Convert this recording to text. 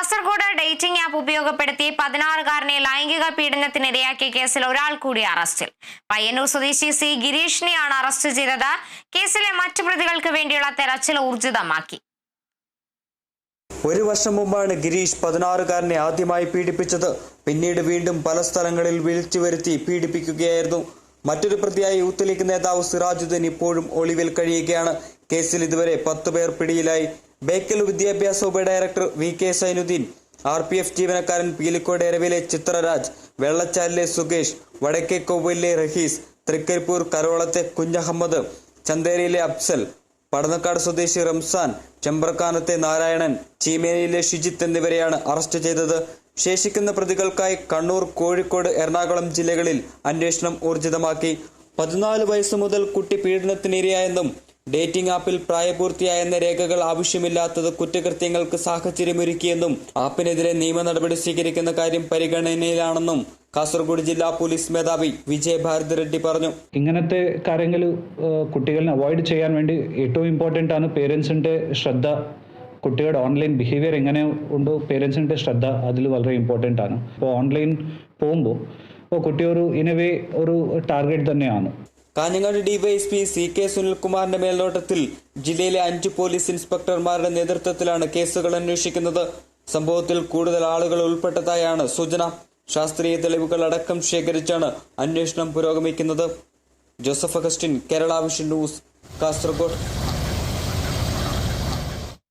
Kasaragod dating app ഉപയോഗപ്പെടുത്തി 16-കാരനെ ലൈംഗിക പീഡനത്തിനിരയാക്കിയ കേസിൽ ഒരാൾ കൂടി അറസ്റ്റിൽ. പയ്യന്നൂർ സ്വദേശി സി ഗിരീഷിനെയാണ് അറസ്റ്റ് ചെയ്തത്. കേസിലെ മറ്റു പ്രതികൾക്ക് വേണ്ടിയുള്ള തെരച്ചിൽ ഊർജിതമാക്കി. ഒരു വർഷം മുമ്പാണ് ഗിരീഷ് 16-കാരനെ ആദ്യമായി പീഡിപ്പിച്ചത്. പിന്നീട് വീണ്ടും പല സ്ഥലങ്ങളിൽ വിളിച്ചു വരുത്തി പീഡിപ്പിക്കുകയായിരുന്നു. മറ്റൊരു പ്രതിയായ യൂത്ത് ലീഗ് നേതാവ് സിറാജുദ്ദീൻ ഇപ്പോഴും ഒളിവിൽ കഴിയുകയാണ്. കേസിൽ ഇതുവരെ 10 പേർ പിടിയിലായി. ബേക്കൽ വിദ്യാഭ്യാസ ഉപഡയറക്ടർ വി കെ സൈനുദ്ദീൻ, RPF ജീവനക്കാരൻ പീലിക്കോട് എരവിലെ ചിത്രരാജ്, വെള്ളച്ചാലിലെ സുകേഷ്, വടക്കേക്കോവിലെ റഹീസ്, തൃക്കരിപ്പൂർ കരോളത്തെ കുഞ്ഞഹമ്മദ്, ചന്തേരിയിലെ അഫ്സൽ, പടന്നക്കാട് സ്വദേശി റംസാൻ, ചെമ്പ്രക്കാനത്തെ നാരായണൻ, ചീമേനിയിലെ ഷിജിത്ത് എന്നിവരെയാണ് അറസ്റ്റ് ചെയ്തത്. ശേഷിക്കുന്ന പ്രതികൾക്കായി കണ്ണൂർ, കോഴിക്കോട്, എറണാകുളം ജില്ലകളിൽ അന്വേഷണം ഊർജിതമാക്കി. 14 വയസ്സ് മുതൽ കുട്ടി പീഡനത്തിനിരയായെന്നും ഡേറ്റിംഗ് ആപ്പിൽ പ്രായപൂർത്തിയായെന്ന രേഖകൾ ആവശ്യമില്ലാത്തത് കുറ്റകൃത്യങ്ങൾക്ക് സാഹചര്യമൊരുക്കിയെന്നും ആപ്പിനെതിരെ നിയമ നടപടി സ്വീകരിക്കുന്ന കാര്യം പരിഗണനയിലാണെന്നും കാസർഗോഡ് ജില്ലാ പോലീസ് മേധാവി വിജയ് ഭാരതി റെഡ്ഡി പറഞ്ഞു. ഇങ്ങനത്തെ കാര്യങ്ങൾ കുട്ടികളെ അവോയ്ഡ് ചെയ്യാൻ വേണ്ടി ഏറ്റവും ഇമ്പോർട്ടൻ്റ് ആണ് പേരൻസിൻ്റെ ശ്രദ്ധ. കുട്ടികളുടെ ഓൺലൈൻ ബിഹേവിയർ എങ്ങനെ ഉണ്ടോ, പേരൻസിൻ്റെ ശ്രദ്ധ അതിൽ വളരെ ഇമ്പോർട്ടൻ്റ് ആണ്. അപ്പോൾ ഓൺലൈൻ പോകുമ്പോൾ കുട്ടി ഒരു ടാർഗറ്റ് തന്നെയാണ്. കാഞ്ഞങ്ങാട് ഡിവൈഎസ്പി CK സുനിൽകുമാറിന്റെ മേൽനോട്ടത്തിൽ ജില്ലയിലെ 5 പോലീസ് ഇൻസ്പെക്ടർമാരുടെ നേതൃത്വത്തിലാണ് കേസുകൾ അന്വേഷിക്കുന്നത്. സംഭവത്തിൽ കൂടുതൽ ആളുകൾ ഉൾപ്പെട്ടതായാണ് സൂചന. ശാസ്ത്രീയ തെളിവുകൾ അടക്കം ശേഖരിച്ചാണ് അന്വേഷണം പുരോഗമിക്കുന്നത്. Joseph Augustine, Kerala vision news, Kasaragod.